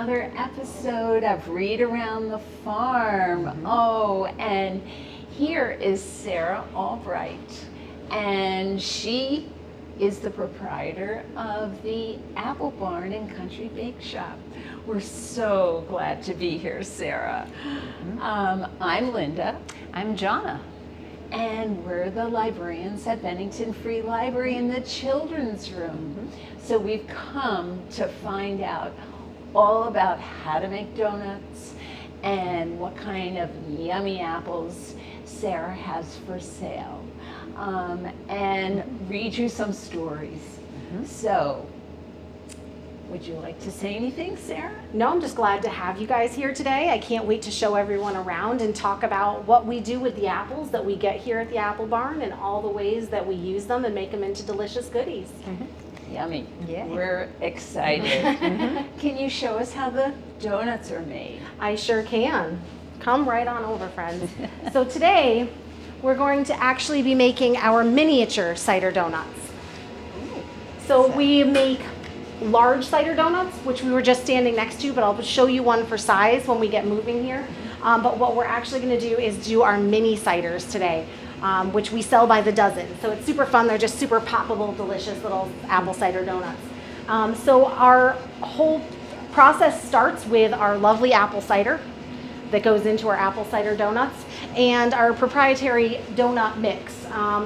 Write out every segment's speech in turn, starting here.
another episode of Read Around the Farm. Oh, and here is Sarah Albright, and she is the proprietor of the Apple Barn and Country Bake Shop. We're so glad to be here, Sarah. I'm Linda. I'm Johnna. And we're the librarians at Bennington Free Library in the children's room. So we've come to find out all about how to make donuts and what kind of yummy apples Sarah has for sale, and read you some stories. So, would you like to say anything, Sarah? No, I'm just glad to have you guys here today. I can't wait to show everyone around and talk about what we do with the apples that we get here at the Apple Barn and all the ways that we use them and make them into delicious goodies. Yummy. Yeah. We're excited. Can you show us how the donuts are made? I sure can. Come right on over, friends. So today, we're going to actually be making our miniature cider donuts. So we make large cider donuts, which we were just standing next to, but I'll show you one for size when we get moving here. But what we're actually going to do is do our mini ciders today, which we sell by the dozen. So it's super fun. They're just super poppable, delicious little apple cider donuts. So our whole process starts with our lovely apple cider that goes into our apple cider donuts and our proprietary donut mix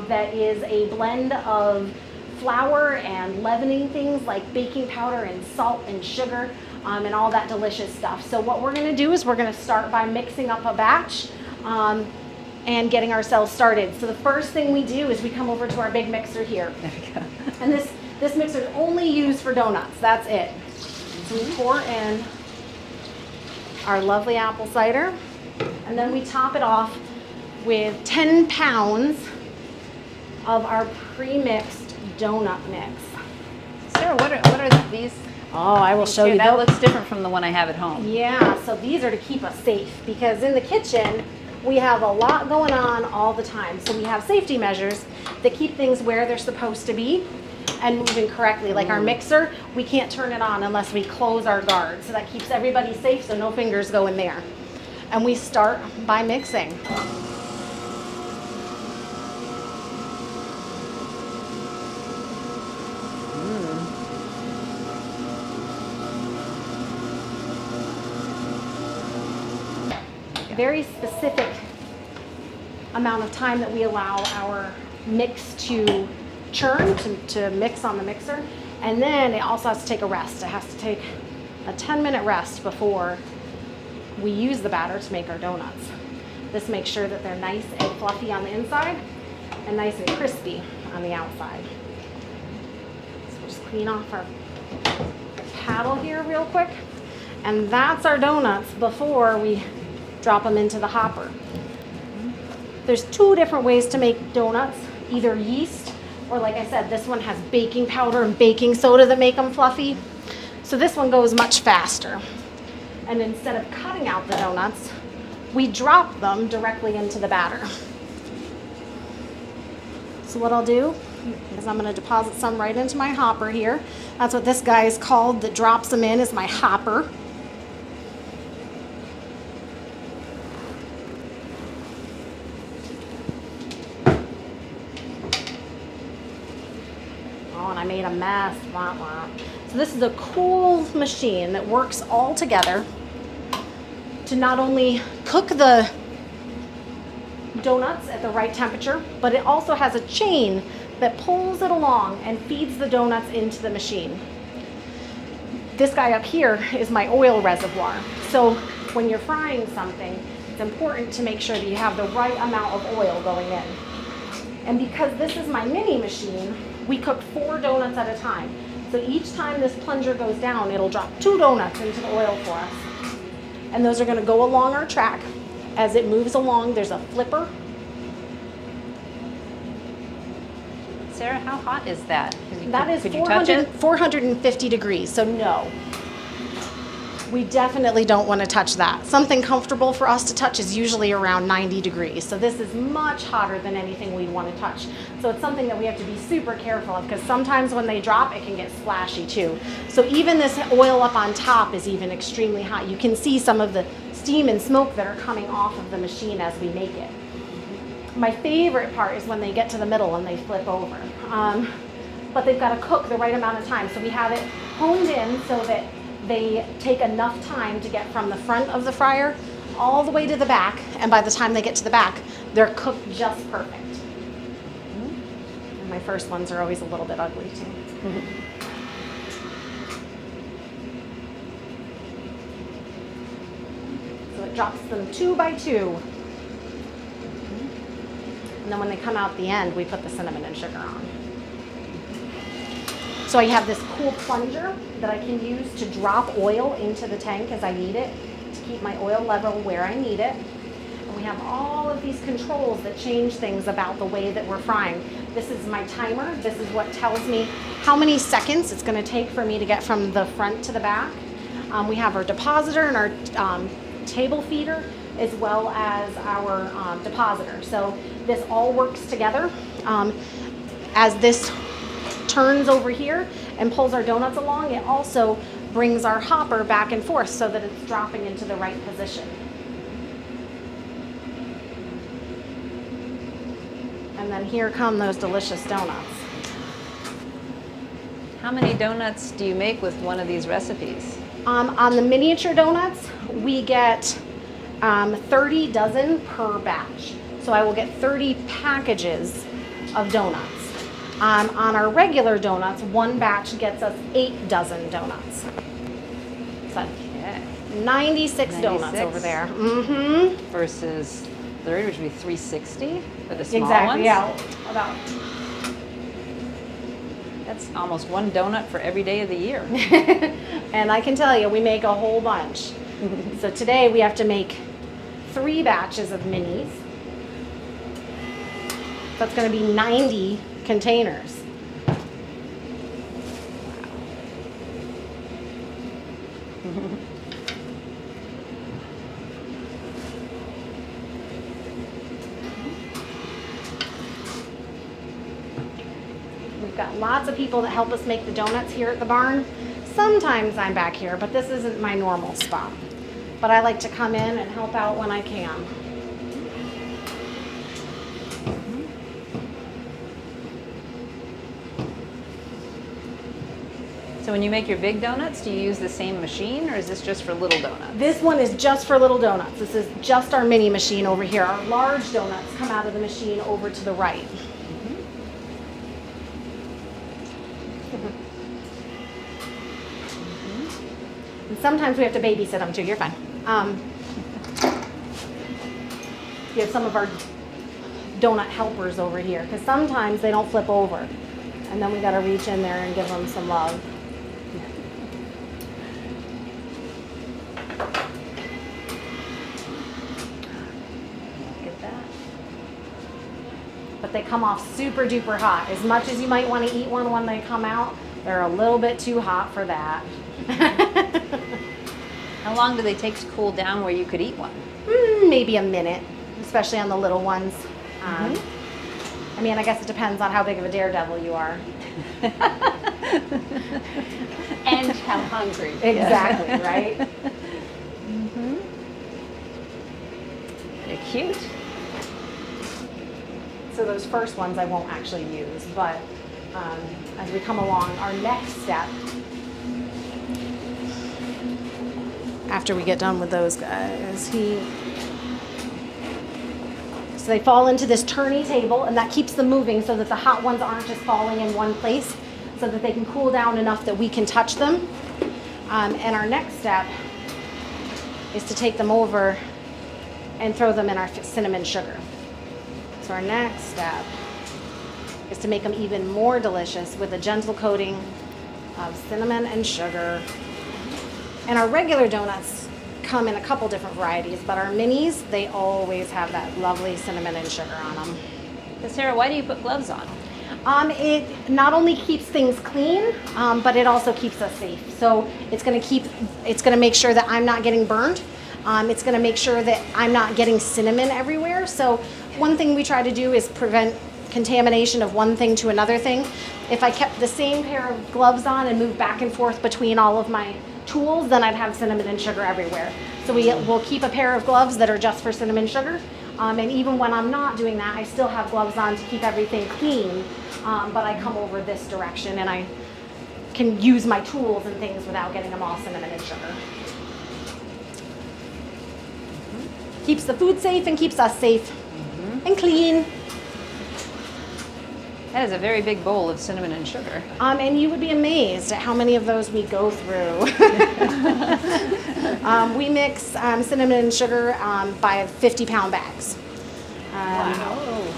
that is a blend of flour and leavening things like baking powder and salt and sugar and all that delicious stuff. So what we're going to do is we're going to start by mixing up a batch and getting ourselves started. So the first thing we do is we come over to our big mixer here. There we go. And this mixer is only used for donuts. That's it. So we pour in our lovely apple cider, and then we top it off with 10 pounds of our pre-mixed donut mix. Sarah, what are these? Oh, I will show you. That looks different from the one I have at home. Yeah, so these are to keep us safe because in the kitchen we have a lot going on all the time. So we have safety measures that keep things where they're supposed to be and moving correctly. Like our mixer, we can't turn it on unless we close our guard. So that keeps everybody safe so no fingers go in there. And we start by mixing. Very specific amount of time that we allow our mix to churn, to mix on the mixer. And then it also has to take a rest. It has to take a 10-minute rest before we use the batter to make our donuts. This makes sure that they're nice and fluffy on the inside and nice and crispy on the outside. So we'll just clean off our paddle here real quick. And that's our donuts before we drop them into the hopper. There's two different ways to make donuts, either yeast or, like I said, this one has baking powder and baking soda that make them fluffy. So this one goes much faster. And instead of cutting out the donuts, we drop them directly into the batter. So what I'll do is I'm going to deposit some right into my hopper here. That's what this guy is called that drops them in, is my hopper. Oh, and I made a mess. Wah, wah. So this is a cool machine that works all together to not only cook the donuts at the right temperature, but it also has a chain that pulls it along and feeds the donuts into the machine. This guy up here is my oil reservoir. So when you're frying something, it's important to make sure that you have the right amount of oil going in. And because this is my mini machine, we cook 4 donuts at a time. So each time this plunger goes down, it'll drop 2 donuts into the oil for us. And those are going to go along our track. As it moves along, there's a flipper. Sarah, how hot is that? That is could you touch it? 450 degrees, so no. we definitely don't want to touch that. Something comfortable for us to touch is usually around 90 degrees. So this is much hotter than anything we'd want to touch. So it's something that we have to be super careful of, because sometimes when they drop, it can get splashy too. So even this oil up on top is even extremely hot. You can see some of the steam and smoke that are coming off of the machine as we make it. My favorite part is when they get to the middle and they flip over. But they've got to cook the right amount of time. So we have it honed in so that they take enough time to get from the front of the fryer all the way to the back, and by the time they get to the back, they're cooked just perfect. And my first ones are always a little bit ugly too. So it drops them 2 by 2. And then when they come out at the end, we put the cinnamon and sugar on. So I have this cool plunger that I can use to drop oil into the tank as I need it, to keep my oil level where I need it. And we have all of these controls that change things about the way that we're frying. This is my timer. This is what tells me how many seconds it's going to take for me to get from the front to the back. We have our depositor and our table feeder, as well as our depositor. So this all works together. As this turns over here and pulls our donuts along, it also brings our hopper back and forth so that it's dropping into the right position. And then here come those delicious donuts. How many donuts do you make with one of these recipes? On the miniature donuts, we get 30 dozen per batch. So I will get 30 packages of donuts. On our regular donuts, one batch gets us 8 dozen donuts. So Okay. 96 donuts over there. Mm-hmm. Versus 30, which would be 360 for the small Exactly, ones? yeah. About. That's almost one donut for every day of the year. And I can tell you, we make a whole bunch. So today we have to make 3 batches of minis. That's going to be 90 containers. We've got lots of people that help us make the donuts here at the barn. Sometimes I'm back here, but this isn't my normal spot. But I like to come in and help out when I can. So when you make your big donuts, do you use the same machine, or is this just for little donuts? This one is just for little donuts. This is just our mini machine over here. Our large donuts come out of the machine over to the right. And sometimes we have to babysit them too. You're fine. We have some of our donut helpers over here, because sometimes they don't flip over. And then we got to reach in there and give them some love. Look at that. But they come off super duper hot. As much as you might want to eat one when they come out, they're a little bit too hot for that. How long do they take to cool down where you could eat one? Maybe a minute, especially on the little ones. I mean, I guess it depends on how big of a daredevil you are. And how hungry. Exactly, right? They're cute. So those first ones I won't actually use, but as we come along, our next step, after we get done with those guys, so they fall into this turny table, and that keeps them moving so that the hot ones aren't just falling in one place, so that they can cool down enough that we can touch them. And our next step is to take them over and throw them in our cinnamon sugar. So our next step is to make them even more delicious with a gentle coating of cinnamon and sugar. And our regular donuts come in a couple different varieties, but our minis, they always have that lovely cinnamon and sugar on them. But Sarah, why do you put gloves on? It not only keeps things clean, but it also keeps us safe. So it's going to make sure that I'm not getting burned. It's going to make sure that I'm not getting cinnamon everywhere. So one thing we try to do is prevent contamination of one thing to another thing. If I kept the same pair of gloves on and moved back and forth between all of my tools, then I'd have cinnamon and sugar everywhere. So we'll keep a pair of gloves that are just for cinnamon sugar. And even when I'm not doing that, I still have gloves on to keep everything clean. But I come over this direction and I can use my tools and things without getting them all cinnamon and sugar. Keeps the food safe and keeps us safe and clean. That is a very big bowl of cinnamon and sugar. And you would be amazed at how many of those we go through. We mix cinnamon and sugar by 50-pound bags. Wow.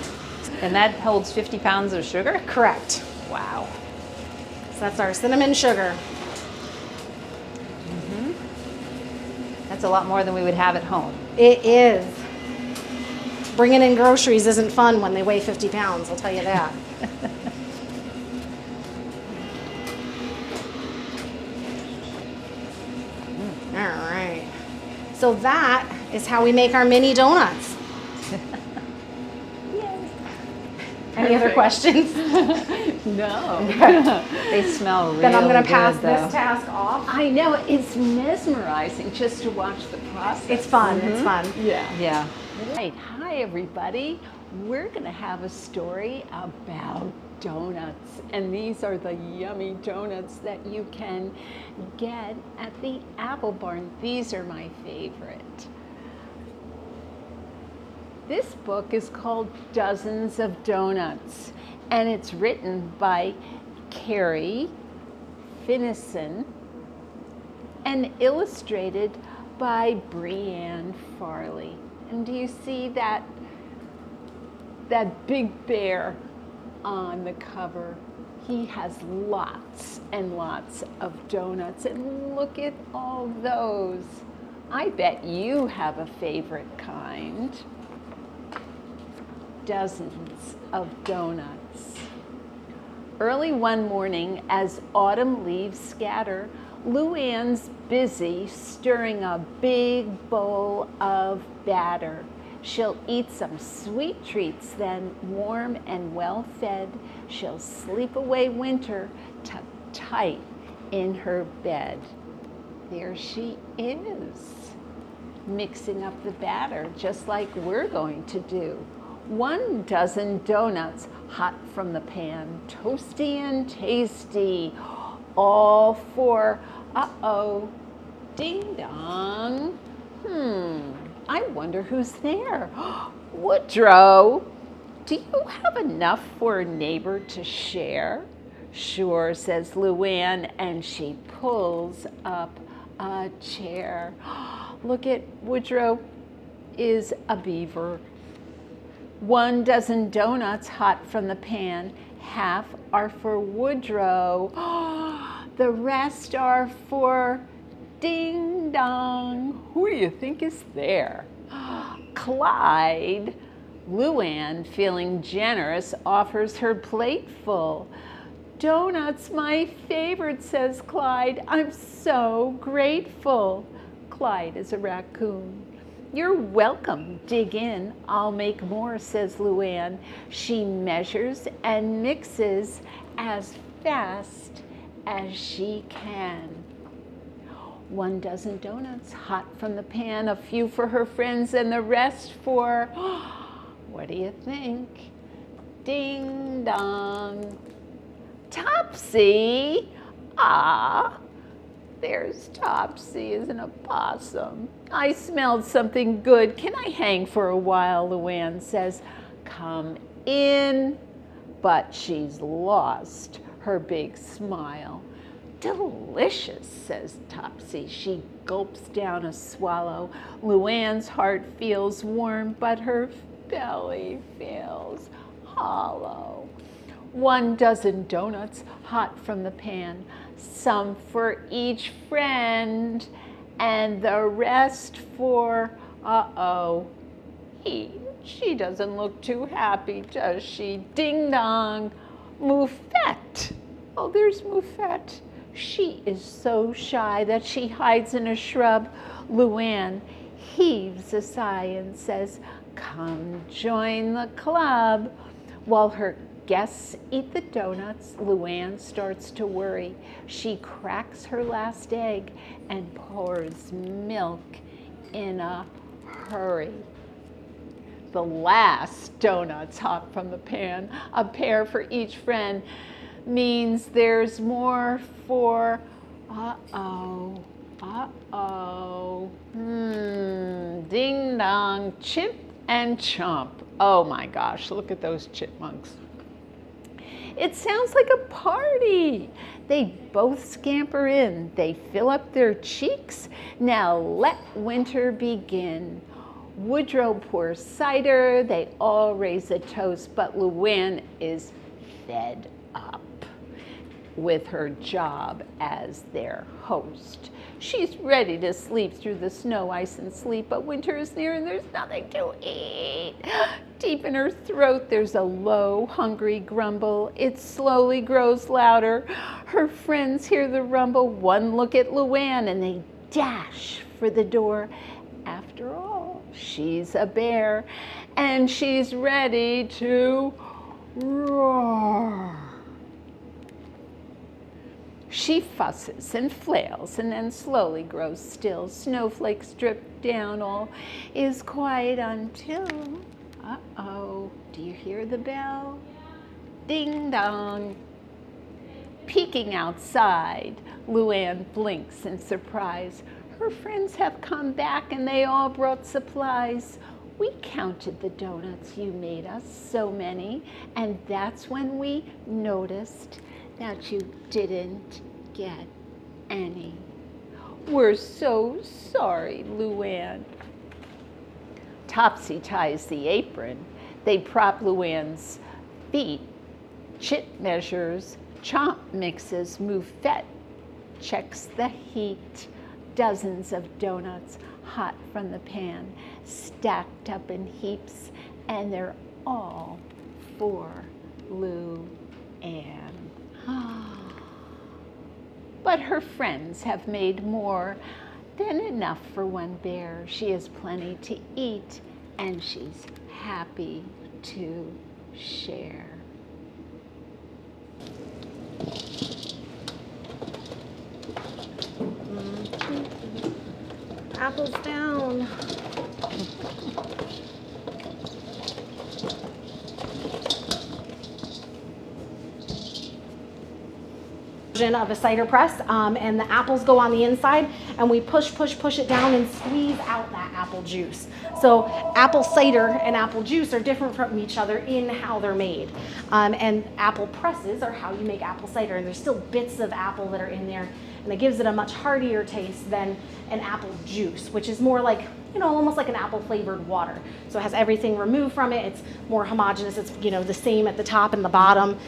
And that holds 50 pounds of sugar? Correct. Wow. So that's our cinnamon sugar. That's a lot more than we would have at home. It is. Bringing in groceries isn't fun when they weigh 50 pounds, I'll tell you that. All right. So that is how we make our mini donuts. Any other questions? No. They smell really good. Then I'm going to pass though. this task off. I know, it's mesmerizing just to watch the process. It's fun. It's fun. Yeah. Yeah. Right. Hi, everybody. We're going to have a story about donuts. And these are the yummy donuts that you can get at the Apple Barn. These are my favorite. This book is called Dozens of Donuts, and it's written by Carrie Finnison and illustrated by Brianne Farley. And do you see that big bear on the cover? He has lots and lots of donuts, and look at all those. I bet you have a favorite kind. Dozens of donuts. Early one morning, as autumn leaves scatter, Luann's busy stirring a big bowl of batter. She'll eat some sweet treats, then warm and well fed, she'll sleep away winter tucked tight in her bed. There she is, mixing up the batter just like we're going to do. 1 dozen donuts hot from the pan, toasty and tasty, all for, ding dong. I wonder who's there. Woodrow, do you have enough for a neighbor to share? Sure, says Luann, and she pulls up a chair. Look at Woodrow is a beaver. 1 dozen donuts hot from the pan, half are for Woodrow. The rest are for ding dong. Who do you think is there? Clyde. Luann, feeling generous, offers her plate full. Donuts, my favorite, says Clyde. I'm so grateful. Clyde is a raccoon. You're welcome. Dig in. I'll make more, says Luann. She measures and mixes as fast as she can. 1 dozen donuts hot from the pan, a few for her friends and the rest for, what do you think? Ding dong. Topsy. Ah. There's Topsy as an opossum. I smelled something good. Can I hang for a while? Luann says. Come in. But she's lost her big smile. Delicious, says Topsy. She gulps down a swallow. Luann's heart feels warm, but her belly feels hollow. 1 dozen donuts hot from the pan, some for each friend, and the rest for, she doesn't look too happy, does she? Ding dong. Moufette. Oh, there's Moufette. She is so shy that she hides in a shrub. Luann heaves a sigh and says, come join the club. While her guests eat the donuts, Luann starts to worry. She cracks her last egg and pours milk in a hurry. The last donuts hot from the pan, a pair for each friend, means there's more for uh-oh. Ding dong, chip and chomp. Oh my gosh, look at those chipmunks. It sounds like a party. They both scamper in. They fill up their cheeks. Now let winter begin. Woodrow pours cider. They all raise a toast, but Luann is fed up with her job as their host. She's ready to sleep through the snow, ice, and sleet, but winter is near and there's nothing to eat. Deep in her throat, there's a low, hungry grumble. It slowly grows louder. Her friends hear the rumble. One look at Luann and they dash for the door. After all, she's a bear and she's ready to roar. She fusses and flails and then slowly grows still. Snowflakes drip down, all is quiet until, uh-oh, do you hear the bell? Ding dong. Peeking outside, Luann blinks in surprise. Her friends have come back and they all brought supplies. We counted the donuts you made us, so many, and that's when we noticed that you didn't get any. We're so sorry, Luann. Topsy ties the apron. They prop Luann's feet. Chip measures, chomp mixes, Moufette checks the heat. Dozens of donuts hot from the pan, stacked up in heaps, and they're all for Luann. But her friends have made more than enough for one bear. She has plenty to eat, and she's happy to share. Apples down. Of a cider press, and the apples go on the inside, and we push it down and squeeze out that apple juice. So apple cider and apple juice are different from each other in how they're made, and apple presses are how you make apple cider, and there's still bits of apple that are in there, and it gives it a much heartier taste than an apple juice, which is more like, you know, almost like an apple flavored water. So it has everything removed from it. It's more homogeneous. It's, you know, the same at the top and the bottom.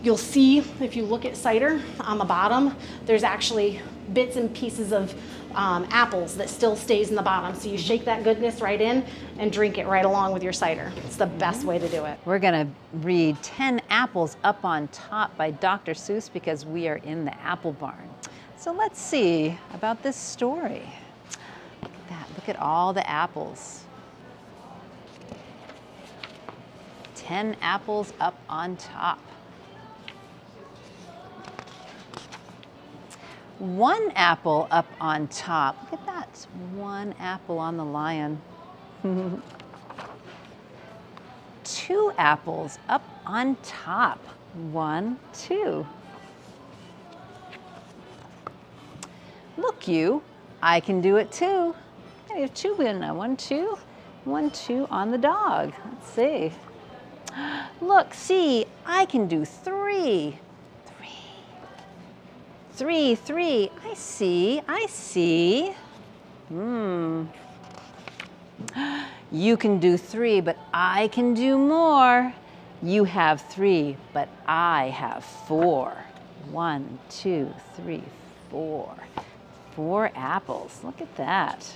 You'll see, if you look at cider on the bottom, there's actually bits and pieces of apples that still stays in the bottom. So you shake that goodness right in and drink it right along with your cider. It's the best way to do it. We're gonna read 10 Apples Up on Top by Dr. Seuss because we are in the apple barn. So let's see about this story. Look at that, look at all the apples. 10 apples up on top. One apple up on top. Look at that, one apple on the lion. 2 apples up on top. 1, 2. Look you, I can do it too. I have 2 in there. 1, 2. 1, 2 on the dog. Let's see. Look, see, I can do 3. 3, 3. I see, I see. You can do 3, but I can do more. You have 3, but I have 4. 1, 2, 3, 4. 4 apples. Look at that.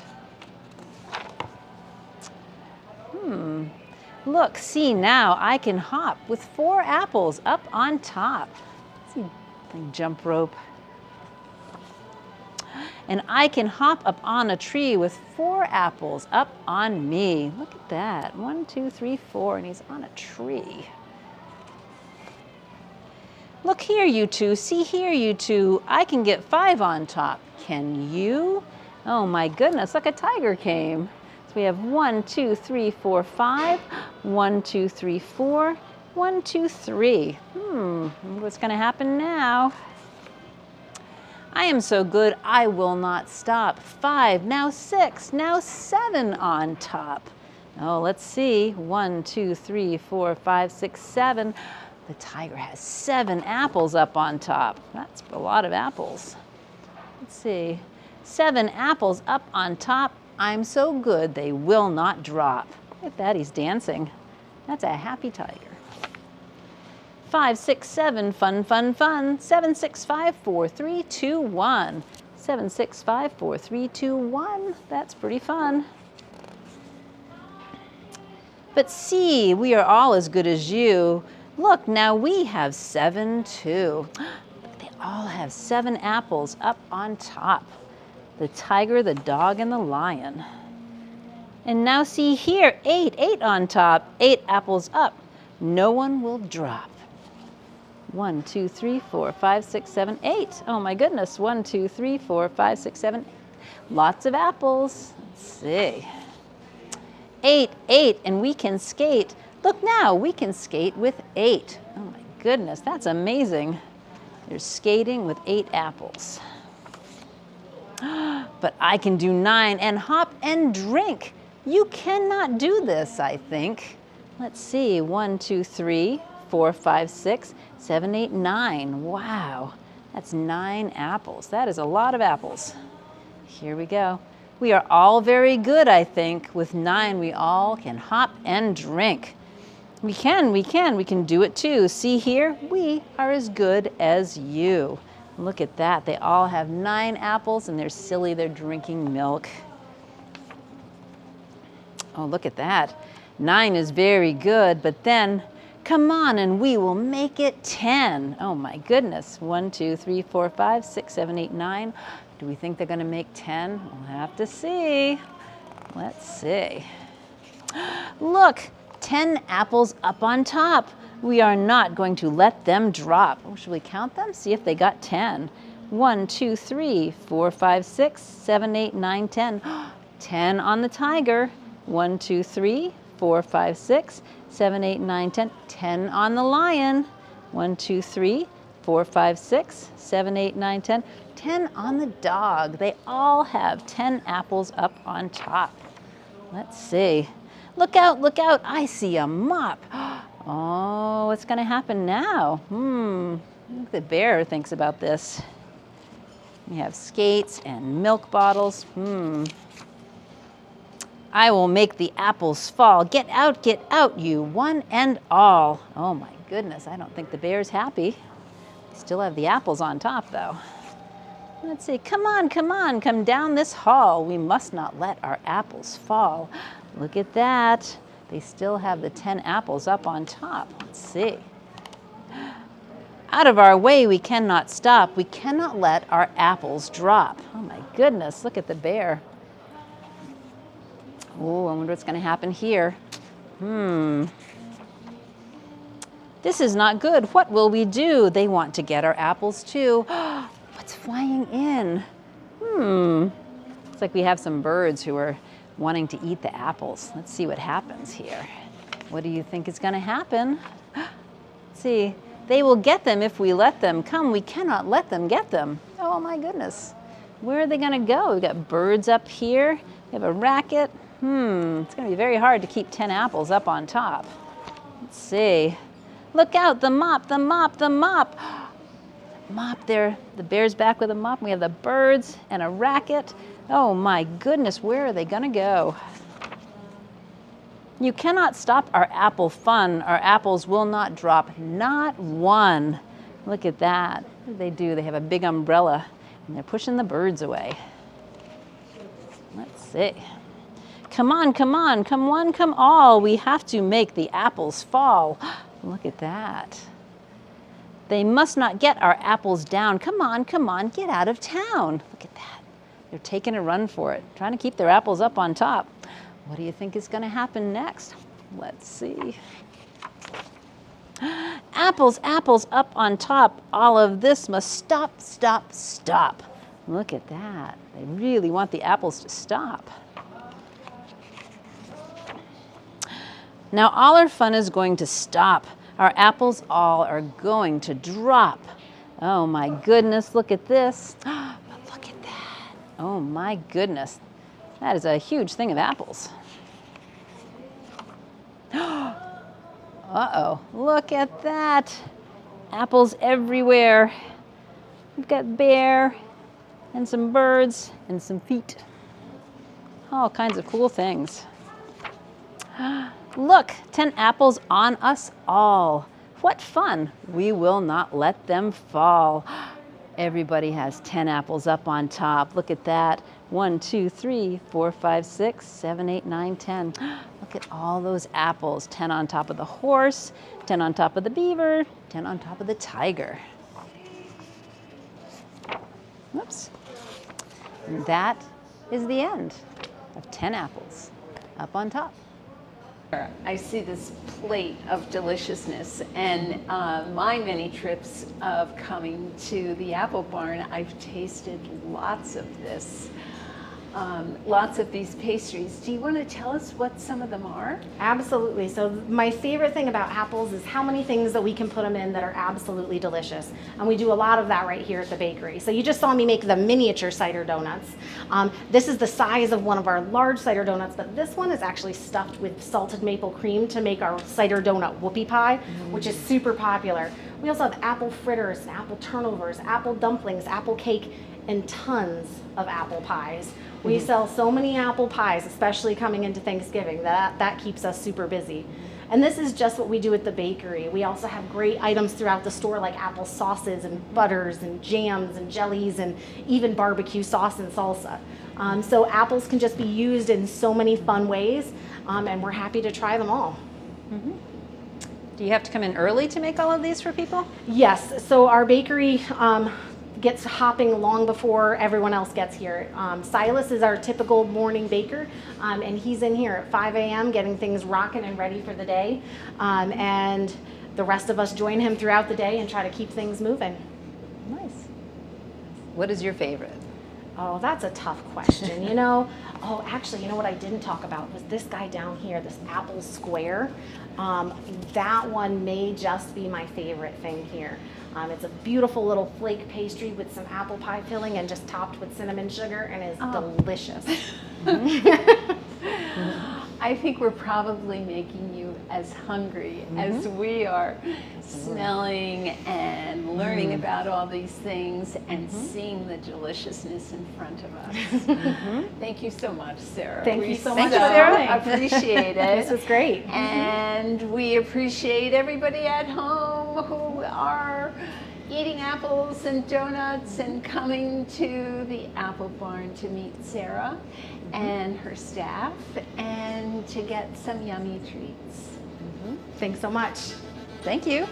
Look, see now I can hop with 4 apples up on top. See, thing jump rope. And I can hop up on a tree with 4 apples up on me. Look at that. 1, 2, 3, 4, and he's on a tree. Look here, you two. See here, you two. I can get 5 on top. Can you? Oh my goodness, look, a tiger came. So we have 1, 2, 3, 4, 5. 1, 2, 3, 4. 1, 2, 3. What's going to happen now? I am so good, I will not stop. 5, now 6, now 7 on top. Oh, let's see. 1, 2, 3, 4, 5, 6, 7. The tiger has 7 apples up on top. That's a lot of apples. Let's see. 7 apples up on top. I'm so good, they will not drop. Look at that, he's dancing. That's a happy tiger. 5, 6, 7, fun, fun, fun. 7, 6, 5, 4, 3, 2, 1. 7, 6, 5, 4, 3, 2, 1. That's pretty fun. But see, we are all as good as you. Look, now we have 7 too. They all have 7 apples up on top. The tiger, the dog, and the lion. And now see here, 8 on top, 8 apples up. No one will drop. 1, 2, 3, 4, 5, 6, 7, 8. Oh my goodness, 1, 2, 3, 4, 5, 6, 7. Lots of apples. Let's see. 8, and we can skate. Look now, we can skate with 8. Oh my goodness, that's amazing. They're skating with 8 apples. But I can do 9 and hop and drink. You cannot do this, I think. Let's see, 1, 2, 3, 4, 5, 6, 7, 8, 9. Wow, that's 9 apples. That is a lot of apples. Here we go. We are all very good, I think. With 9, we all can hop and drink. We can do it too. See here, we are as good as you. Look at that, they all have 9 apples and they're silly, they're drinking milk. Oh, look at that. 9 is very good, but then, come on and we will make it 10. Oh my goodness, 1, 2, 3, 4, 5, 6, 7, 8, 9. Do we think they're gonna make 10? We'll have to see. Let's see. Look, 10 apples up on top. We are not going to let them drop. Oh, should we count them? See if they got 10. 1, 2, 3, 4, 5, 6, 7, 8, 9, 10. 10 on the tiger. 1, 2, 3, 4, 5, 6, 7, 8, 9, 10. 10 on the lion. 1, 2, 3, 4, 5, 6, 7, 8, 9, 10. 10 on the dog. They all have 10 apples up on top. Let's see. Look out, I see a mop. Oh, what's gonna happen now? What do the bear thinks about this? We have skates and milk bottles. I will make the apples fall. Get out, you one and all. Oh my goodness, I don't think the bear's happy. Still have the apples on top though. Let's see, come on, come down this hall. We must not let our apples fall. Look at that. They still have the 10 apples up on top. Let's see. Out of our way, we cannot stop. We cannot let our apples drop. Oh my goodness, look at the bear. Oh, I wonder what's gonna happen here. This is not good. What will we do? They want to get our apples too. What's flying in? Looks like we have some birds who are wanting to eat the apples. Let's see what happens here. What do you think is gonna happen? Let's see, they will get them if we let them come. We cannot let them get them. Oh my goodness. Where are they gonna go? We've got birds up here. We have a racket. It's gonna be very hard to keep 10 apples up on top. Let's see. Look out, the mop. Mop there, the bear's back with a mop. We have the birds and a racket. Oh my goodness, where are they gonna go? You cannot stop our apple fun. Our apples will not drop, not one. Look at that. What do they do? They have a big umbrella and they're pushing the birds away. Let's see. Come on, come on, come one, come all. We have to make the apples fall. Look at that. They must not get our apples down. Come on, get out of town. Look at that. They're taking a run for it, trying to keep their apples up on top. What do you think is going to happen next? Let's see. Apples, apples up on top. All of this must stop, stop, stop. Look at that. They really want the apples to stop. Now all our fun is going to stop. Our apples all are going to drop. Oh my goodness, look at this. But look at that. Oh my goodness. That is a huge thing of apples. Uh-oh, look at that. Apples everywhere. We've got bear and some birds and some feet. All kinds of cool things. Look, 10 apples on us all. What fun. We will not let them fall. Everybody has 10 apples up on top. Look at that. 1, 2, 3, 4, 5, 6, 7, 8, 9, 10. Look at all those apples. 10 on top of the horse, 10 on top of the beaver, 10 on top of the tiger. Whoops. And that is the end of 10 apples up on top. I see this plate of deliciousness, and my many trips of coming to the apple barn, I've tasted lots of this. Lots of these pastries. Do you want to tell us what some of them are? Absolutely. So my favorite thing about apples is how many things that we can put them in that are absolutely delicious. And we do a lot of that right here at the bakery. So you just saw me make the miniature cider donuts. This is the size of one of our large cider donuts, but this one is actually stuffed with salted maple cream to make our cider donut whoopie pie, which is super popular. We also have apple fritters, and apple turnovers, apple dumplings, apple cake, and tons of apple pies. We sell so many apple pies, especially coming into Thanksgiving. That keeps us super busy. And this is just what we do at the bakery. We also have great items throughout the store like apple sauces and butters and jams and jellies and even barbecue sauce and salsa. So apples can just be used in so many fun ways, and we're happy to try them all. Do you have to come in early to make all of these for people? Yes, so our bakery gets hopping long before everyone else gets here. Silas is our typical morning baker, and he's in here at 5 a.m. getting things rocking and ready for the day. And the rest of us join him throughout the day and try to keep things moving. Nice. What is your favorite? Oh, that's a tough question, you know. Oh, actually, you know what I didn't talk about was this guy down here, this apple square. That one may just be my favorite thing here. It's a beautiful little flake pastry with some apple pie filling and just topped with cinnamon sugar, and is delicious. I think we're probably making you as hungry as we are, smelling and learning about all these things and seeing the deliciousness in front of us. Thank you so much, Sarah. Thank you so much, Sarah. Appreciate it. This was great. And we appreciate everybody at home who are eating apples and donuts and coming to the apple barn to meet Sarah and her staff and to get some yummy treats. Thanks so much. Thank you.